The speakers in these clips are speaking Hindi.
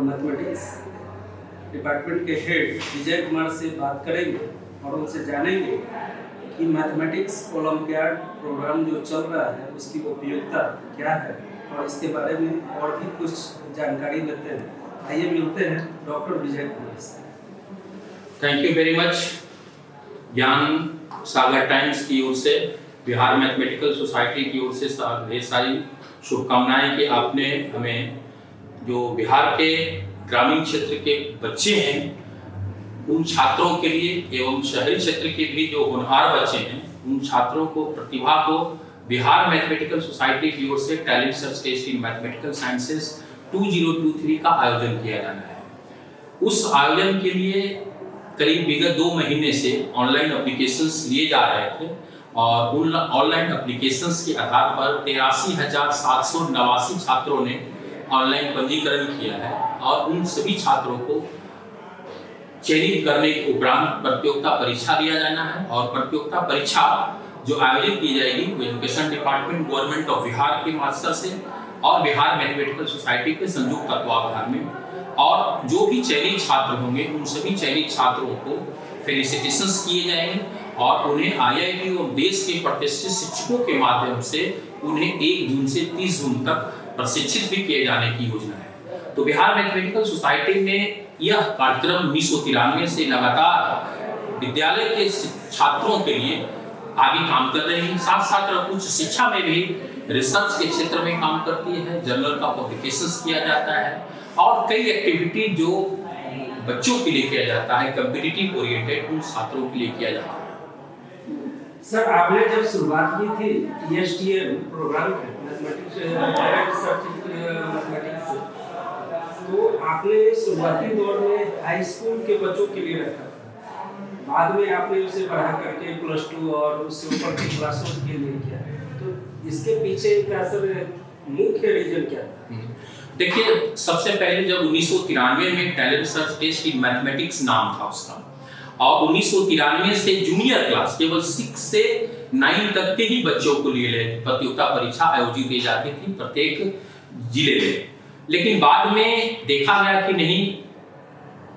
मैथमेटिक्स डिपार्टमेंट के हेड विजय कुमार से बात करेंगे और उनसे जानेंगे कि मैथमेटिक्स ओलंपियाड प्रोग्राम जो चल रहा है उसकी उपयोगिता क्या है और इसके बारे में और भी कुछ जानकारी लेते हैं। आइए मिलते हैं डॉक्टर विजय कुमार से। Thank you very much. ज्ञान सागर टाइम्स की ओर से, बिहार मैथमेटिकल सोसाइटी की ओर से ढेर सारी शुभकामनाएं कि आपने हमें जो बिहार के ग्रामीण क्षेत्र के बच्चे हैं उन छात्रों के लिए एवं शहरी क्षेत्र के भी जो होनहार बच्चे हैं उन छात्रों को, प्रतिभा को बिहार मैथमेटिकल सोसाइटी की ओर से talent search test in mathematical sciences 2023 का आयोजन किया जाना है। उस आयोजन के लिए करीब विगत 2 महीने से ऑनलाइन एप्लीकेशंस लिए जा रहे थे और उन ऑनलाइन एप्लीकेशंस के आधार पर 83,789 छात्रों ने ऑनलाइन पंजीकरण किया है और उन सभी छात्रों को चयनित करने के उपरांत प्रतियोगिता परीक्षा दिया जाना है और प्रतियोगिता परीक्षा जो आयोजित की जाएगी education department government of Bihar के मास्टर से और बिहार मैथमेटिकल सोसाइटी के संयुक्त तत्वावधान में, और जो भी चयनित छात्र होंगे उन सभी चयनित छात्रों को फेलिसिटेशंस किए जाएंगे और उन्हें आईआईटी और देश के प्रतिष्ठित शिक्षकों के माध्यम से उन्हें 1 जून से 30 जून तक प्रशिक्षित भी किए जाने की योजना है। तो बिहार मैथमेटिकल सोसाइटी में यह कार्यक्रम 1993 से लगातार विद्यालय के छात्रों के लिए आगे काम कर रही है। साथ साथ उच्च शिक्षा में भी रिसर्च के क्षेत्र में काम करती है, जर्नल का पब्लिकेशंस किया जाता है और कई एक्टिविटी जो बच्चों के लिए किया जाता है कॉम्पिटिटिव ओरिएंटेड उन छात्रों के लिए किया जाता है। सर, आपने जब शुरुआत की थी ESTM प्रोग्राम मैथमेटिक्स तो आपने शुरुआती दौर में हाई स्कूल के बच्चों के लिए रखा था, बाद में आपने उसे बढ़ा करके +2 और उससे ऊपर की क्लासों के लिए किया। तो इसके पीछे का सर मुख्य रीजन क्या था? देखिए, सबसे पहले जब 1993 में talent search test in mathematics नाम था उसका, और 1993 से जूनियर क्लास केवल 6 से 9 तक के ही बच्चों को लिए प्रतियोगिता परीक्षा आयोजित की जाती थी प्रत्येक जिले में। लेकिन बाद में देखा गया कि नहीं,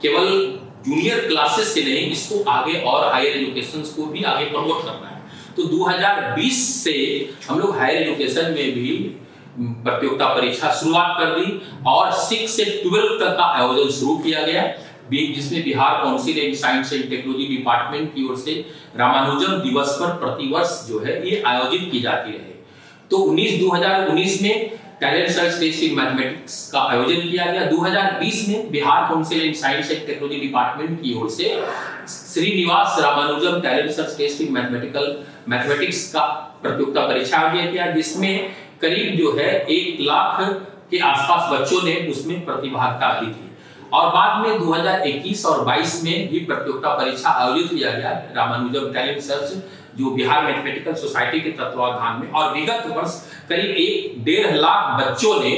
केवल जूनियर क्लासेस से नहीं, इसको आगे और हायर एजुकेशन को भी आगे प्रमोट करना है। तो 2020 से हम लोग हायर एजुकेशन में भी प्रतियोगिता परीक्षा शुरुआत कर दी और 6 से 12 तक का आयोजन शुरू किया गया, जिसमें Bihar council and science and technology department की ओर से रामानुजम दिवस पर प्रतिवर्ष जो है ये आयोजित की जाती रहे। तो 2019 में talent search test in mathematics का आयोजन किया गया। 2020 में Bihar council and science and technology department की ओर से Srinivasa Ramanujan talent search test in mathematics का प्रतियोगिता परीक्षा आयोजित किया, जिसमें करीब जो है 1 लाख के आसपास बच्चों ने उसमें प्रतिभागिता दी थी। और बाद में 2021 और 22 में भी प्रतियोगिता परीक्षा आयोजित किया गया रामानुजम टैलेंट सर्च जो बिहार मैथमेटिकल सोसाइटी के तत्वावधान में, और विगत वर्ष करीब 1.5 लाख बच्चों ने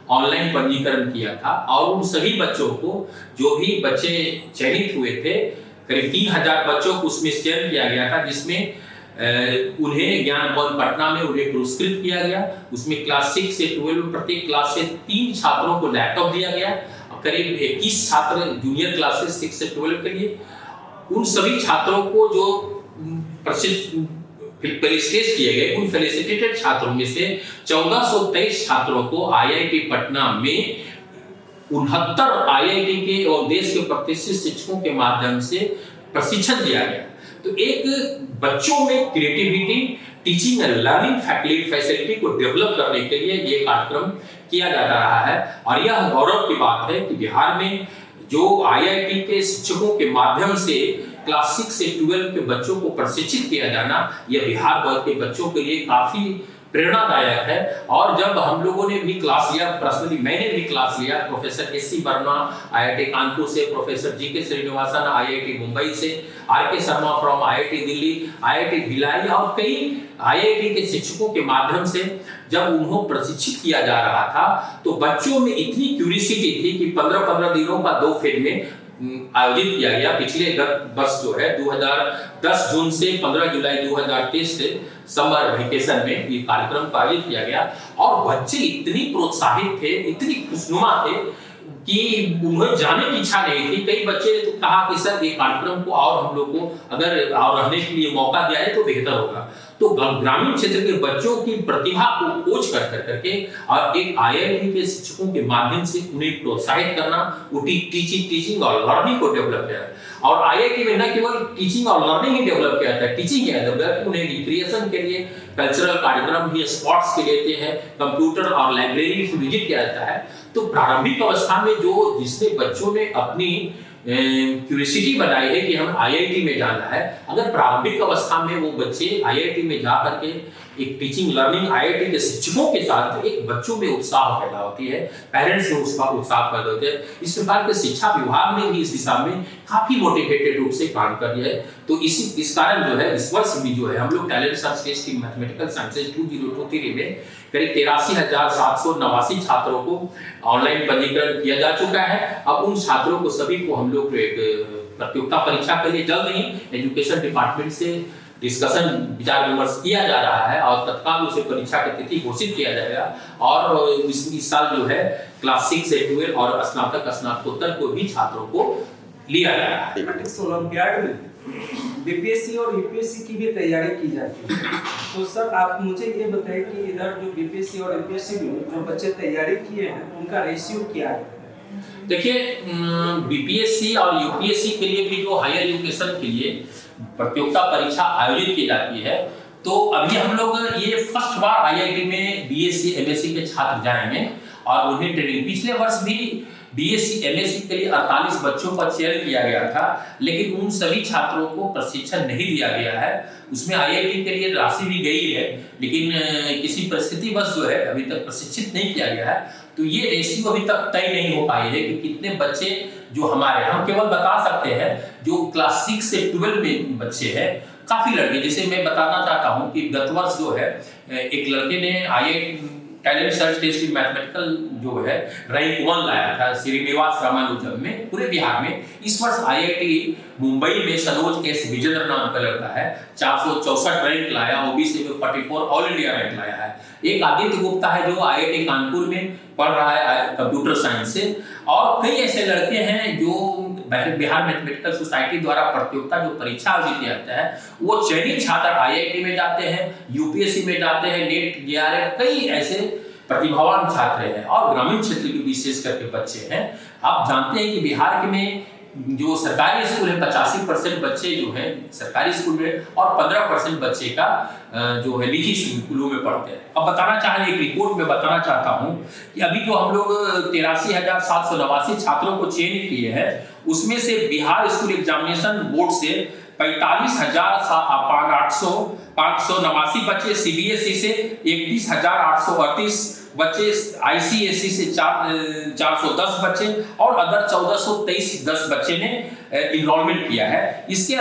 ऑनलाइन पंजीकरण किया था और उन सभी बच्चों को, जो भी बच्चे चयनित हुए थे, करीब 3000 बच्चों को उसमें चयन किया गया था, जिसमें उन्हें ज्ञान भवन पटना में उन्हें पुरस्कृत किया गया। उसमें क्लास 6 से 12 प्रत्येक क्लास से 3 छात्रों को लैपटॉप दिया गया और करीब 21 छात्र जूनियर क्लासेस 6 से 12 के लिए। उन सभी छात्रों को जो फेलिसिटेट किए गए, उन फेलिसिटेटेड छात्रों में से 1423 छात्रों को आईआईटी पटना में 69 आईआईटी के और देश के प्रतिष्ठित शिक्षकों के माध्यम से प्रशिक्षण दिया गया। तो एक बच्चों में creativity, teaching and learning facility को डेवलप करने के लिए ये कार्यक्रम किया जाता रहा है और यह गौरव की बात है कि बिहार में जो आईआईटी के शिक्षकों के माध्यम से क्लास 6 से 12 के बच्चों को प्रशिक्षित किया जाना, यह बिहार वर्ग के बच्चों के लिए काफी प्रेरणादायक है। और जब हम लोगों ने भी क्लास लिया, पर्सनली मैंने भी क्लास लिया, professor S C. Verma IIT Kanpur से, professor G K. Srinivasan IIT Mumbai से, R K. Sharma from IIT Delhi, IIT Bhilai और कई आईआईटी के शिक्षकों के माध्यम से जब उन्हें प्रशिक्षित किया जा रहा था, तो बच्चों में इतनी क्यूरियोसिटी थी कि 15-15 दिनों का 2 फेज में आयोजित किया गया। पिछले वर्ष जो है 2010 जून से 15 जुलाई 2023 से समर वेकेशन में ये कार्यक्रम आयोजित किया गया और बच्चे इतनी प्रोत्साहित थे, इतनी खुशनुमा थे कि उन्हें जाने की इच्छा नहीं थी। कई बच्चे ने तो कहा कि सर ये कार्यक्रम को और हम लोग को अगर और रहने के लिए मौका दिया जाए तो बेहतर होगा। तो ग्रामीण क्षेत्र के बच्चों की प्रतिभा को खोज कर करके और एक IIT के शिक्षकों के माध्यम से उन्हें प्रोत्साहित करना, वो टीचिंग और लर्निंग को डेवलप किया। और IIT में न केवल टीचिंग और लर्निंग ही डेवलप किया था, टीचिंग क्या डेवलप, उन्हें रिक्रिएशन के लिए कल्चरल कार्यक्रम भी स्पोर्ट्स के लेते हैं, कंप्यूटर और लाइब्रेरी विजिट किया जाता है। तो प्रारंभिक अवस्था में जिसने बच्चों ने अपनी क्यूरियोसिटी बनाई है कि हम IIT में जाना है, अगर प्रारंभिक अवस्था में वो बच्चे IIT में जा करके एक टीचिंग लर्निंग IIT के शिक्षकों के साथ एक बच्चों में उत्साह पैदा होती है, पेरेंट्स में उत्साह पैदा होते हैं। इस प्रकार के शिक्षा विभाग ने भी इस दिशा में काफी मोटिवेटेड रूप से काम कर दिया है। तो इस कारण जो है इस वर्ष भी जो है हम लोग टैलेंट सर्च टेस्ट की मैथमेटिकल साइंसेज 2023 में करीब 83,789 छात्रों को ऑनलाइन पंजीकरण किया जा चुका है। अब उन छात्रों को सभी को हम लोग एक प्रतियोगिता परीक्षा के लिए जल्द ही एजुकेशन डिपार्टमेंट से डिस्कशन विचार विमर्श किया जा रहा है और तत्काल उसे परीक्षा की तिथि घोषित किया जाएगा। और इस साल जो है क्लास 6 से 12 और स्नातक स्नातकोत्तर को भी छात्रों को लिया जा रहा है। मैथमेटिक्स ओलंपियाड में बीपीएससी और यूपीएससी की भी तैयारी की जाती है। तो सर आप मुझे ये बताएं कि इधर जो बीपीएससी और यूपीएससी में जो बच्चे तैयारी किए हैं उनका रेशियो क्या है? देखिए बीपीएससी और यूपीएससी के लिए भी जो हायर एजुकेशन के लिए प्रतियोगिता परीक्षा आयोजित की जाती है, तो अभी हम लोग ये फर्स्ट बार IIT में बीएससी एमएससी के छात्र जाएंगे और उन्हें ट्रेनिंग, पिछले वर्ष भी बीएससी एमएससी के लिए 48 बच्चों का चयन किया गया था, लेकिन उन सभी छात्रों को प्रशिक्षण नहीं दिया गया है। उसमें IIT के लिए राशि भी गई है, लेकिन किसी परिस्थिति बस जो है अभी तक प्रशिक्षित नहीं किया गया है। तो ये रेशियो अभी तक तय नहीं हो पाई है कि कितने बच्चे जो हमारे, हम केवल बता सकते हैं जो क्लास 6 से 12 में बच्चे हैं, काफी लड़के, जैसे मैं बताना चाहता हूं कि गत वर्ष जो है एक लड़के ने IIT talent search test in mathematical जो है रैंक 1 लाया था श्रीनिवास रामानुजम में पूरे बिहार में। इस वर्ष IIT मुंबई में सनोज एस विजेंद्र नाम का लड़का है 464 रैंक लाया, ओबीसी में 44 ऑल इंडिया रैंक लाया है। एक आदित्य गुप्ता है जो IIT कानपुर में पढ़ रहा है कंप्यूटर साइंस से। और कई ऐसे लड़के हैं जो बिहार मैथमेटिकल सोसाइटी द्वारा प्रतियोगिता जो परीक्षा आयोजित किया जाता है वो चयनित छात्र IIT में जाते हैं, यूपीएससी में जाते हैं, नेट JRF, कई ऐसे प्रतिभावान छात्र हैं और ग्रामीण क्षेत्र के विशेष करके बच्चे हैं। आप जानते हैं कि बिहार में जो सरकारी स्कूल है 85% बच्चे जो हैं सरकारी स्कूल में और 15% बच्चे का जो है निजी स्कूलों में पढ़ते हैं। अब एक रिपोर्ट में बताना चाहता हूं कि अभी जो हम लोग 83,789 छात्रों को चयनित किए हैं, उसमें से बिहार स्कूल एग्जामिनेशन बोर्ड से 45,589 बच्चे, CBSE से 31,838 बच्चे, ICSE से 410 बच्चे और अदर 1423 बच्चे ने इनरोलमेंट किया है। इसके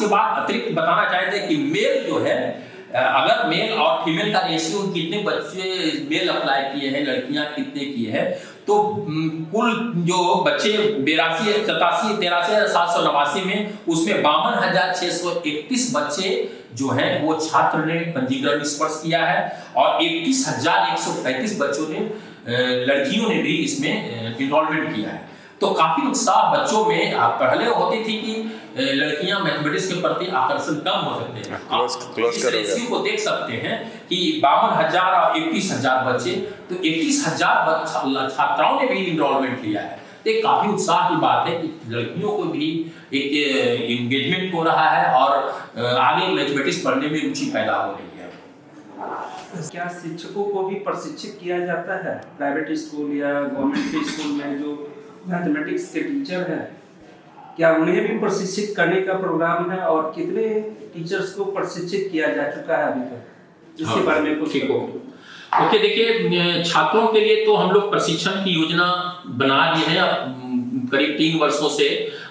बाद अतिरिक्त बताना चाहते हैं कि मेल जो है, अगर मेल और फीमेल का रेशियो कितने बच्चे मेल अप्लाई किए हैं, लड़कियां कितने किए हैं, तो कुल जो बच्चे 83,789 में उसमें 52,631 बच्चे जो हैं वो छात्र ने पंजीकरण इस वर्ष किया है और 31,135 बच्चों ने लड़कियों ने भी इसमें इनरोलमेंट किया है। तो काफी उत्साह बच्चों में पहले होती थी कि लड़कियां मैथमेटिक्स के प्रति आकर्षण कम हो सकते हैं। इस रेशियो को देख सकते हैं कि 52,000 और 31,000 बच्चे, तो 31,000 छात्राओं ने भी इनरोलमेंट लिया है। एक काफी उत्साह की बात है कि लड़कियों को भी एक एंगेजमेंट हो रहा है और आगे मैथमेटिक्स पढ़ने में रुचि पैदा हो रही है। क्या शिक्षकों को भी प्रशिक्षित किया जाता है प्राइवेट स्कूल या गवर्नमेंट स्कूल में जो मैथमेटिक्स के टीचर हैं, क्या उन्हें भी प्रशिक्षित करने का प्रोग्राम है और कितने टीचर्स को प्रशिक्षित किया जा चुका है अभी तक, इसके बारे में कुछ? ओके, देखिए छात्रों के लिए तो हम लोग प्रशिक्षण की योजना बना रहे हैं करीब 3 वर्षों से।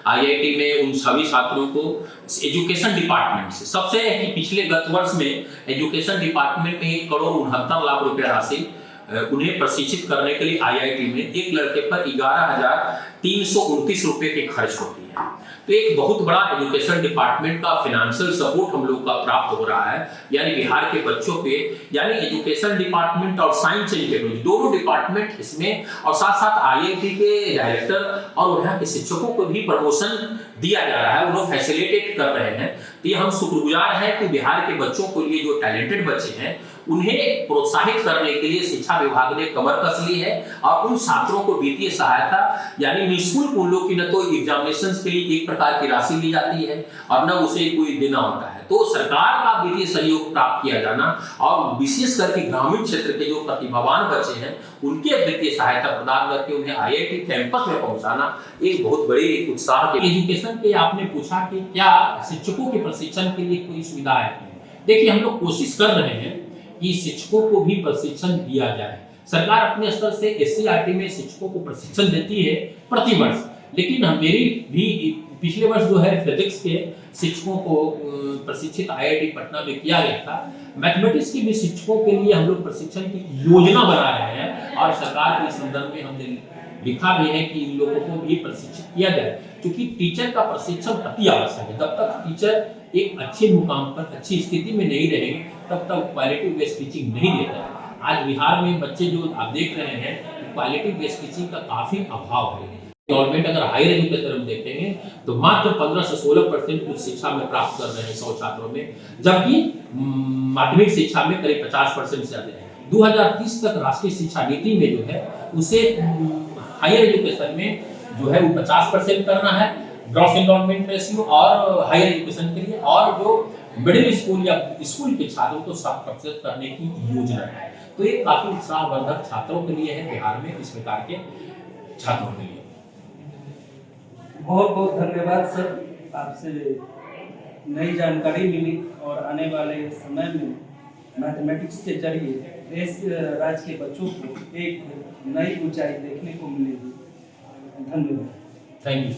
IIT में उन सभी छात्रों को एजुकेशन डिपार्टमेंट से सबसे है कि पिछले गत वर्ष में एजुकेशन डिपार्टमेंट में 1,69,00,000 रुपए राशि उन्हें प्रशिक्षित करने के लिए IIT में एक लड़के पर 11,329 रुपए के खर्च होती है। तो एक बहुत बड़ा एजुकेशन डिपार्टमेंट का फाइनेंशियल सपोर्ट हम लोग का प्राप्त हो रहा है, यानी बिहार के बच्चों पे, यानी एजुकेशन डिपार्टमेंट और साइंस एंड टेक्नोलॉजी दोनों डिपार्टमेंट इसमें, और साथ साथ IIT के डायरेक्टर और वहाँ के शिक्षकों को भी प्रमोशन दिया जा रहा है, उन्हें फैसिलिटेट कर रहे हैं। तो ये हम शुक्रगुजार हैं कि बिहार के बच्चों को लिए जो टैलेंटेड बच्चे हैं उन्हें प्रोत्साहित करने के लिए शिक्षा विभाग ने कमर कस ली है, और उन छात्रों को वित्तीय सहायता यानी निःशुल्क उन लोग की न तो एग्जामिनेशन के लिए एक प्रकार की राशि ली जाती है और न उसे कोई देना होता है। तो सरकार का वित्तीय सहयोग प्राप्त किया जाना और विशेष करके ग्रामीण क्षेत्र के जो प्रतिभावान बच्चे हैं उनके वित्तीय सहायता प्रदान करके उन्हें IIT कैंपस में पहुंचाना एक बहुत बड़े उत्साह के। एजुकेशन के आपने पूछा कि क्या शिक्षकों के प्रशिक्षण के लिए कोई सुविधा है? देखिए, हम लोग कोशिश कर रहे हैं कि शिक्षकों को भी प्रशिक्षण दिया जाए। सरकार अपने स्तर से SCERT में शिक्षकों को प्रशिक्षण देती है प्रति वर्ष, लेकिन मेरी भी पिछले वर्ष जो है फिजिक्स के शिक्षकों को प्रशिक्षित IIT पटना में किया गया था। मैथमेटिक्स के भी शिक्षकों के लिए हम लोग प्रशिक्षण की योजना बना रहे हैं और सरकार के संदर्भ में हमने लिखा भी है कि इन लोगों को भी प्रशिक्षित किया जाए, क्योंकि टीचर का प्रशिक्षण अति आवश्यक है। जब तक टीचर एक अच्छे मुकाम पर अच्छी स्थिति में नहीं रहेंगे तब तक क्वालिटी बेस्ड टीचिंग नहीं देता है। आज बिहार में बच्चे जो आप देख रहे हैं क्वालिटी बेस्ड टीचिंग का काफी अभाव है। गवर्नमेंट अगर हायर एजुकेशन में देखेंगे तो मात्र 15 से 16% उच्च शिक्षा में प्राप्त कर रहे हैं 100 छात्रों में, जबकि माध्यमिक शिक्षा में करीब 50% से ज्यादा है। 2030 तक राष्ट्रीय शिक्षा नीति में जो है उसे हायर एजुकेशन में जो है वो 50% करना है ग्रॉस एनरोलमेंट रेशियो और हायर एजुकेशन के लिए, और जो मिडिल स्कूल या स्कूल के छात्रों को 60% करने की योजना है। तो ये काफी उत्साहवर्धक छात्रों के लिए है, बिहार में इस प्रकार के छात्रों के लिए। बहुत बहुत धन्यवाद सर, आपसे नई जानकारी मिली और आने वाले समय में मैथमेटिक्स के जरिए देश राज्य के बच्चों को एक नई ऊंचाई देखने को मिलेगी। धन्यवाद। Thank you.